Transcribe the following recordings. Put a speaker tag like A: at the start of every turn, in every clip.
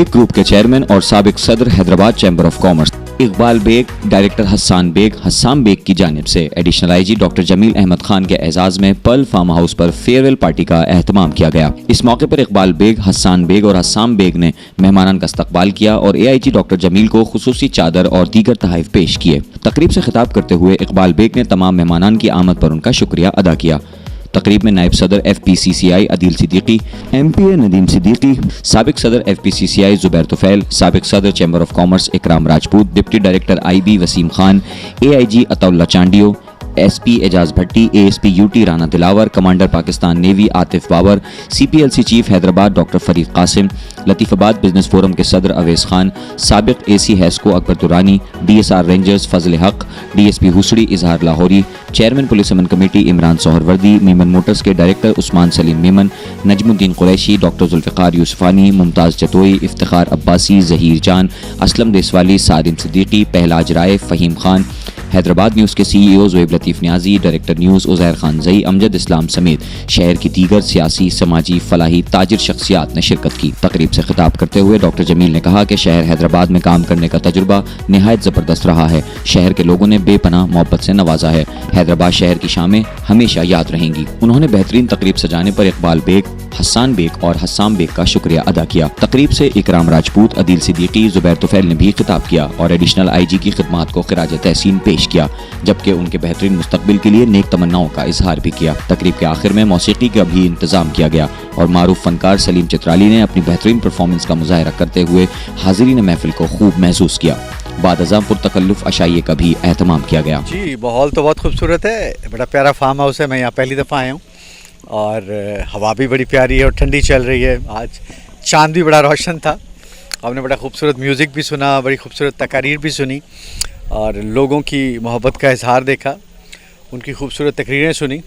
A: Bag group के chairman और साबिक सदर Hyderabad chamber of commerce Iqbal Baig, director Hassan Baig की जानिब से additional IG doctor Jameel Ahmed Khan के एजाज में पर्ल फार्म हाउस पर फेयरवेल पार्टी का एहतमाम किया गया। इस मौके पर इकबाल बेग, हस्सान बेग और हस्साम बेग ने मेहमानान का इस्तकबाल किया और AIG डॉक्टर जमील को खुसूसी चादर और दीगर तोहफे पेश किए। तकरीब से खिताब करते हुए इकबाल बेग ने तमाम मेहमानान की आमद पर उनका शुक्रिया अदा किया। तकरीब में नायब सदर FPCCI अदील सिद्दीकी, MPA नदीम सिद्दीकी, साबिक सदर FPCCI जुबैर तुफैल, साबिक सदर chamber of commerce Ikram Rajput, deputy director IB Waseem Khan, AIG Ataullah Chandio, SP Ejaz Bhatti, ASP UT Rana Dilawar, commander Pakistan navy Atif Babar, CPLC chief Hyderabad doctor Farid Qasim, Latifabad business forum के सदर अवैस खान, साबिक AC HESCO Akbar Durrani, DSR rangers Fazal Haq, DSP Hussri Izhar Lahori, chairman police Aman committee Imran Suhrawardy, Memon motors के डायरेक्टर उस्मान सलीम मीमन, नजमुद्दीन कुरैशी, डॉक्टर जुल्फ़िकार यूसुफानी, मुमताज़ चतोई, इफ्तिखार अब्बासी, जहीर जान, असलम देसवाली, सादिम सिद्दीकी, पहलाज राय, फ़हीम खान, हैदराबाद न्यूज़ के CEO ज़ोएब लतीफ़ न्याजी, डायरेक्टर न्यूज़ उज़ैर खान ज़ई, अमजद इस्लाम समेत शहर की दीगर सियासी, समाजी, फलाही, ताजिर शख्सियात ने शिरकत की। तकरीब से खिताब करते हुए डॉक्टर जमील ने कहा कि शहर हैदराबाद में काम करने का तजुर्बा निहायत ज़बरदस्त रहा है। शहर के लोगों ने बेपनाह मोहब्बत से नवाजा है। हैदराबाद शहर की शामें हमेशा याद रहेंगी। उन्होंने बेहतरीन तकरीब सजाने पर इकबाल बेग, हस्सान बेग और हस्साम बेग का शुक्रिया अदा किया। तकरीब से इकराम राजपूत, अदील सिद्दीकी, जुबैर तुफैल ने भी खिताब किया और एडिशनल IG की खिदमात को खिराज तहसीन पेश किया, जबकि उनके बेहतरीन मुस्तकबिल के लिए नेक तमन्नाओं का इजहार भी किया। तकरीब के आखिर में मौसीकी का भी इंतजाम किया गया और मारूफ फनकार सलीम चित्राली ने अपनी बेहतरीन परफॉर्मेंस का मुजाहरा करते हुए हाजिरीन महफिल को खूब महसूस किया। बाद अज़ां पुरतकल्लुफ़ अशाइये का भी एहतमाम किया गया।
B: जी, माहौल तो बहुत खूबसूरत है, बड़ा प्यारा फार्म हाउस है। मैं यहाँ पहली दफ़ा आया हूँ और हवा भी बड़ी प्यारी है और ठंडी चल रही है। आज चांद भी बड़ा रोशन था। हमने बड़ा खूबसूरत म्यूज़िक भी सुना, बड़ी खूबसूरत तकारीर भी सुनी और लोगों की मोहब्बत का इजहार देखा, उनकी खूबसूरत तकरीरें सुनी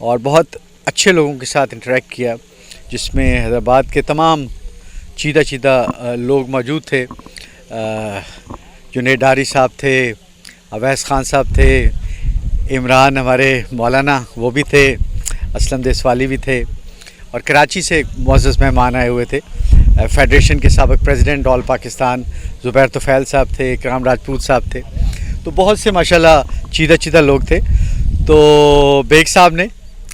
B: और बहुत अच्छे लोगों के साथ इंटरेक्ट किया, जिसमें हैदराबाद के तमाम चीदा लोग मौजूद थे। जुनैद डारी साहब थे, अवैस खान साहब थे, इमरान हमारे मौलाना वो भी थे, असलम देसवाली भी थे और कराची से मुअज़्ज़ज़ मेहमान आए हुए थे। फेडरेशन के साबिक़ प्रेसिडेंट ऑल पाकिस्तान जुबैर तुफैल साहब थे, इकराम राजपूत साहब थे, तो बहुत से माशाल्लाह चीदा लोग थे। तो बेग साहब ने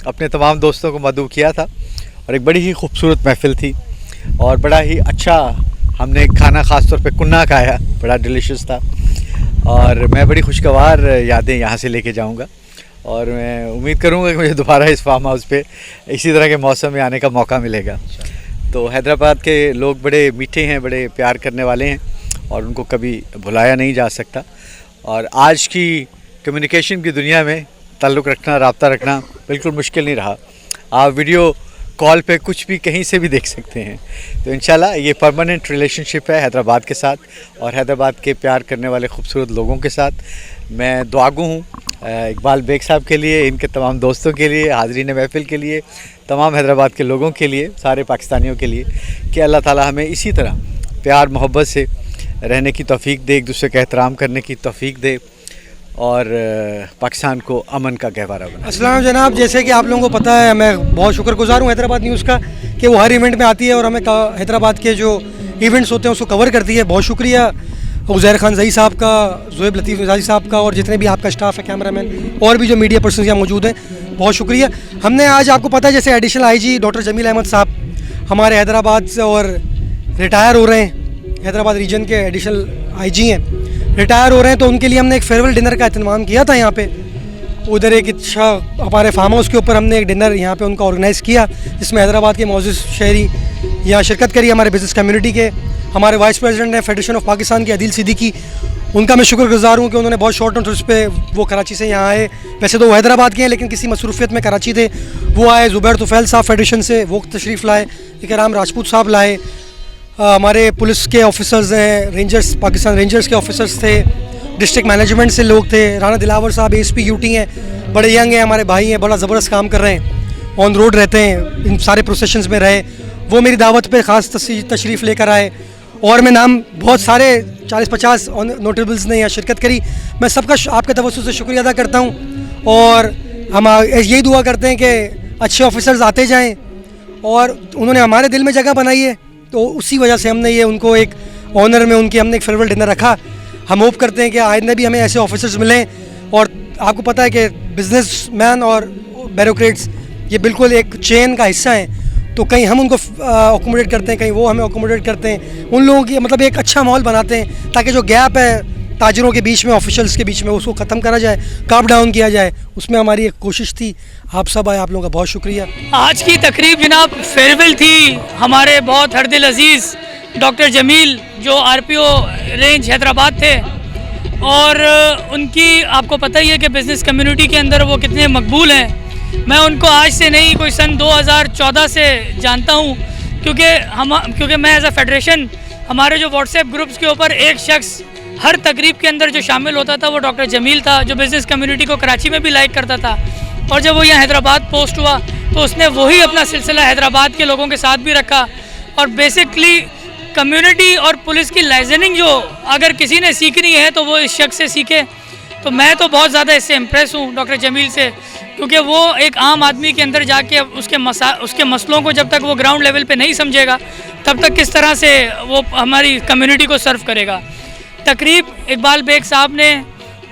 B: अपने तमाम दोस्तों को मदऊ किया था और एक बड़ी ही खूबसूरत महफ़िल थी और बड़ा ही अच्छा हमने खाना ख़ास तौर पे कुन्ना खाया, बड़ा डिलीशियस था और मैं बड़ी खुशगवार यादें यहाँ से लेके जाऊँगा और मैं उम्मीद करूँगा कि मुझे दोबारा इस फार्म हाउस पे इसी तरह के मौसम में आने का मौका मिलेगा। तो हैदराबाद के लोग बड़े मीठे हैं, बड़े प्यार करने वाले हैं और उनको कभी भुलाया नहीं जा सकता। और आज की कम्युनिकेशन की दुनिया में ताल्लुक़ रखना, रब्ता रखना बिल्कुल मुश्किल नहीं रहा। आप वीडियो कॉल पे कुछ भी कहीं से भी देख सकते हैं। तो इंशाल्लाह ये परमानेंट रिलेशनशिप है हैदराबाद के साथ और हैदराबाद के प्यार करने वाले खूबसूरत लोगों के साथ। मैं दुआगो हूँ इकबाल बेग साहब के लिए, इनके तमाम दोस्तों के लिए, हाज़रीन महफ़िल के लिए, तमाम हैदराबाद के लोगों के लिए, सारे पाकिस्तानियों के लिए कि अल्लाह ताला हमें इसी तरह प्यार मोहब्बत से रहने की तौफ़ीक दे, एक दूसरे का एहतराम करने की तौफ़ीक दे और पाकिस्तान को अमन का गहवारा बनाए।
C: अस्सलाम जनाब, जैसे कि आप लोगों को पता है, मैं बहुत शुक्रगुज़ार हूँ हैदराबाद न्यूज़ का कि वो हर इवेंट में आती है और हमें हैदराबाद के जो इवेंट्स होते हैं उसको कवर करती है। बहुत शुक्रिया उज़ैर खान ज़ई साहब का, ज़ोएब लतीफ़ न्याजी साहब का और जितने भी आपका स्टाफ है, कैमरामैन और भी जो मीडिया पर्सन यहाँ मौजूद हैं, बहुत शुक्रिया। हमने आज आपको पता है जैसे additional IG doctor Jameel Ahmed sahab हमारे हैदराबाद से और रिटायर हो रहे हैं, हैदराबाद रीजन के एडिशनल IG हैं, रिटायर हो रहे हैं, तो उनके लिए हमने एक फेयरवेल डिनर का एहतमाम किया था यहाँ पे। उधर एक अच्छा हमारे फार्म हाउस के ऊपर हमने एक डिनर यहाँ पे उनका ऑर्गेनाइज़ किया, जिसमें हैदराबाद के मौजूद शहरी यहाँ शिरकत करी, हमारे बिज़नेस कम्युनिटी के। हमारे वाइस प्रेसिडेंट हैं फेडरेशन ऑफ पाकिस्तान के अदील सिद्दीकी, उनका मैं शुक्रगुज़ार हूँ कि उन्होंने बहुत शॉर्ट नोटिस पे वो कराची से यहाँ आए। वैसे तो वो हैदराबाद के हैं लेकिन किसी मसरूफियत में कराची थे, वो आए। जुबैर तुफैल साहब फेडरेशन से वो तशरीफ़ लाए, इकराम राजपूत साहब लाए, हमारे पुलिस के ऑफिसर्स हैं, रेंजर्स, पाकिस्तान रेंजर्स के ऑफिसर्स थे, डिस्ट्रिक्ट मैनेजमेंट से लोग थे, राना दिलावर साहब ASP UT हैं, बड़े यंग हैं, हमारे भाई हैं, बड़ा ज़बरदस्त काम कर रहे हैं, ऑन रोड रहते हैं, इन सारे प्रोसेशंस में रहे। वो मेरी दावत पे ख़ास तशरीफ़ लेकर आए और मैं नाम बहुत सारे 40-50 नोटेबल्स ने यहाँ शिरकत करी। मैं सबका आपके तवज्जुह से शुक्रिया अदा करता हूँ और हम यही दुआ करते हैं कि अच्छे ऑफिसर्स आते जाएँ और उन्होंने हमारे दिल में जगह बनाई है तो उसी वजह से हमने ये उनको एक ऑनर में उनकी हमने एक फेयरवेल डिनर रखा। हम होप करते हैं कि आइंदा भी हमें ऐसे ऑफिसर्स मिलें, और आपको पता है कि बिजनेसमैन और ब्यूरोक्रेट्स ये बिल्कुल एक चेन का हिस्सा है, तो कहीं हम उनको अकोमोडेट करते हैं, कहीं वो हमें अकोमोडेट करते हैं, उन लोगों की मतलब एक अच्छा माहौल बनाते हैं ताकि जो गैप है ताजरों के बीच में, ऑफिशियल्स के बीच में, उसको ख़त्म करा जाए, काप डाउन किया जाए। उसमें हमारी एक कोशिश थी। आप सब आए, आप लोगों का बहुत शुक्रिया।
D: आज की तकरीब जनाब फेयरवेल थी हमारे बहुत हरदिल अजीज़ डॉक्टर जमील जो आरपीओ रेंज हैदराबाद थे, और उनकी आपको पता ही है कि बिज़नेस कम्युनिटी के अंदर वो कितने मकबूल हैं। मैं उनको आज से नहीं, कोई सन 2014 से जानता हूँ, क्योंकि मैं एज अ फेडरेशन हमारे जो व्हाट्सएप ग्रुप्स के ऊपर एक शख्स हर तकरीब के अंदर जो शामिल होता था वो डॉक्टर जमील था, जो बिज़नेस कम्युनिटी को कराची में भी लाइक करता था। और जब वो यहाँ हैदराबाद पोस्ट हुआ तो उसने वही अपना सिलसिला हैदराबाद के लोगों के साथ भी रखा। और बेसिकली कम्युनिटी और पुलिस की लाइजनिंग जो अगर किसी ने सीखनी है तो वो इस शख्स से सीखे। तो मैं तो बहुत ज़्यादा इससे इम्प्रेस हूँ डॉक्टर जमील से, क्योंकि वो एक आम आदमी के अंदर जाके उसके मसलों को जब तक वो ग्राउंड लेवल पे नहीं समझेगा तब तक किस तरह से वो हमारी कम्युनिटी को सर्व करेगा। तकरीब इकबाल बेग साहब ने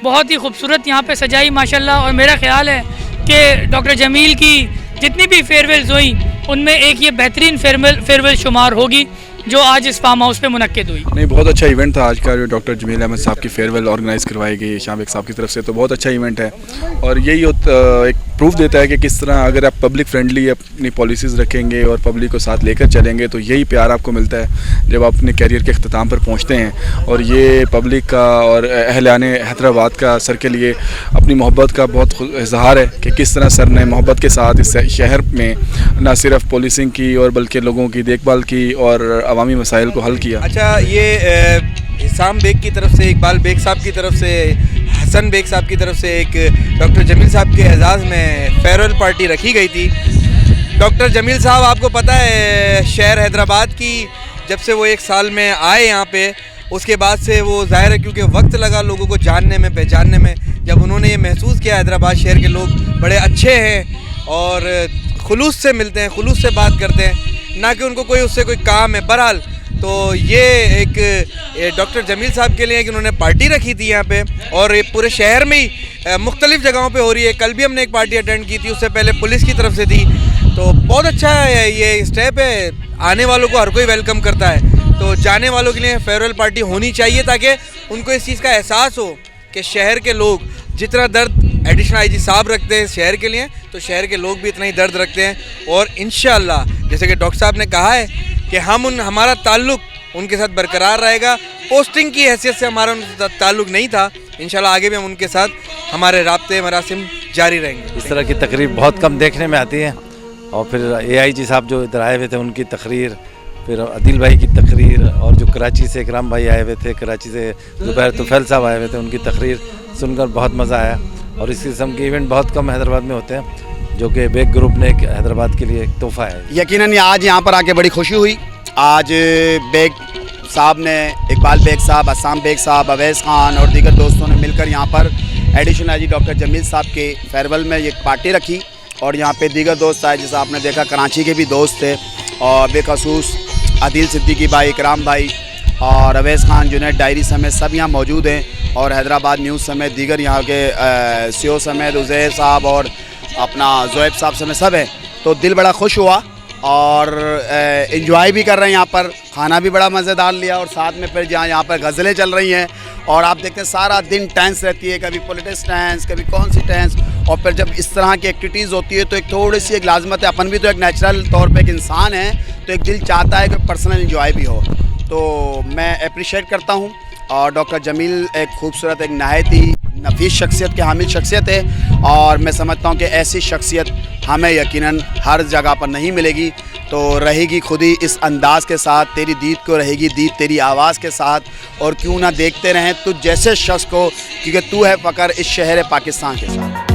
D: बहुत ही खूबसूरत यहाँ पे सजाई माशाल्लाह, और मेरा ख्याल है कि डॉक्टर जमील की जितनी भी फेयरवेल्स हुई उनमें एक ये बेहतरीन फेयरवेल शुमार होगी जो आज इस फार्म हाउस पे मुनक्किद हुई।
E: नहीं, बहुत अच्छा इवेंट था आज का, जो डॉक्टर जमील अहमद साहब की फेयरवेल ऑर्गेनाइज़ करवाई गई शाम बेग साहब की तरफ से। तो बहुत अच्छा इवेंट है, और यही एक प्रूफ देता है कि किस तरह अगर आप पब्लिक फ्रेंडली अपनी पॉलिसीज़ रखेंगे और पब्लिक को साथ लेकर चलेंगे तो यही प्यार आपको मिलता है जब आप अपने कैरियर के अख्ताम पर पहुँचते हैं। और ये पब्लिक का और अहलान हैदराबाद का सर के लिए अपनी मोहब्बत का बहुत इजहार है कि किस तरह सर ने मोहब्बत के साथ इस शहर में न सिर्फ पुलिसिंग की और बल्कि लोगों की देखभाल की और अवामी मसाइल को हल किया।
F: अच्छा, ये हिसाम बेग की तरफ से, इकबाल बेग साहब की तरफ से, हसन बेग साहब की तरफ से एक डॉक्टर जमील साहब के एजाज़ में फेयरवेल पार्टी रखी गई थी। डॉक्टर जमील साहब आपको पता है शहर हैदराबाद की जब से वो 1 साल में आए यहाँ पे, उसके बाद से वो ज़ाहिर है क्योंकि वक्त लगा लोगों को जानने में पहचानने में, जब उन्होंने ये महसूस किया हैदराबाद शहर के लोग बड़े अच्छे हैं और खुलूस से मिलते हैं, खुलूस से बात करते हैं, ना कि उनको कोई उससे कोई काम है। बहरहाल तो ये एक डॉक्टर जमील साहब के लिए कि उन्होंने पार्टी रखी थी यहाँ पे, और ये पूरे शहर में ही मुख्तलिफ़ जगहों पे हो रही है। कल भी हमने एक पार्टी अटेंड की थी, उससे पहले पुलिस की तरफ से थी। तो बहुत अच्छा है ये स्टेप है, आने वालों को हर कोई वेलकम करता है। तो जाने वालों के लिए फेयरवेल पार्टी होनी चाहिए ताकि उनको इस चीज़ का एहसास हो कि शहर के लोग जितना दर्द एडिशनल आईजी साहब रखते हैं शहर के लिए, तो शहर के लोग भी इतना ही दर्द रखते हैं। और इंशाअल्लाह जैसे कि डॉक्टर साहब ने कहा है कि हमारा ताल्लुक़ उनके साथ बरकरार रहेगा। पोस्टिंग की हैसियत से हमारा उनके साथ ताल्लुक़ नहीं था, इंशाल्लाह आगे भी हम उनके साथ हमारे राब्ते मरासिम जारी रहेंगे।
G: इस तरह की तकरीर बहुत कम देखने में आती है, और फिर AIG साहब जो इधर आए हुए थे उनकी तकरीर, फिर अदिल भाई की तकरीर, और जो कराची से इकराम भाई आए हुए थे, कराची से ज़ुबैर तुफैल साहब आए हुए थे, उनकी तकरीर सुनकर बहुत मज़ा आया। और इस किस्म के इवेंट बहुत कम हैदराबाद में होते हैं, जो कि बेग ग्रुप ने हैदराबाद के लिए एक तोहफ़ा है।
H: यकीनन आज यहाँ पर आके बड़ी खुशी हुई। आज बेग साहब ने, इकबाल बेग साहब, हसान बेग साहब, अवैस खान और दीगर दोस्तों ने मिलकर यहाँ पर एडिशनल आईजी डॉक्टर जमील साहब के फेयरवेल में एक पार्टी रखी, और यहाँ पे दीगर दोस्त आए, जैसा आपने देखा कराची के भी दोस्त थे, और बेखसूस आदिल सिद्दीकी भाई, इकराम भाई और अवैस खान, जुनैद डायरी समेत सब यहाँ मौजूद हैं, और हैदराबाद न्यूज़ समेत दीगर यहाँ के CEO समेत उज़ैर साहब और अपना ज़ोएब साहब समेत सब हैं। तो दिल बड़ा खुश हुआ और एंजॉय भी कर रहे हैं यहाँ पर, खाना भी बड़ा मज़ेदार लिया, और साथ में फिर यहाँ पर गज़लें चल रही हैं, और आप देखते हैं सारा दिन टेंस रहती है, कभी पॉलिटिक्स टेंस, कभी कौन सी टेंस, और फिर जब इस तरह की एक्टिविटीज़ होती है तो एक थोड़ी सी एक लाजमत है, अपन भी तो एक नेचुरल तौर पे एक इंसान है, तो एक दिल चाहता है कि पर्सनल एंजॉय भी हो। तो मैं अप्रिशिएट करता हूँ, और डॉक्टर जमील एक खूबसूरत, एक नहायत ही नफीस शख्सियत की हामिल शख्सियत है, और मैं समझता हूँ कि ऐसी शख्सियत हमें यकीनन हर जगह पर नहीं मिलेगी। तो रहेगी खुद ही इस अंदाज़ के साथ, तेरी दीद को रहेगी दीद तेरी आवाज़ के साथ, और क्यों ना देखते रहें तुझ जैसे शख्स को, क्योंकि तू है फ़कर इस शहर पाकिस्तान के साथ।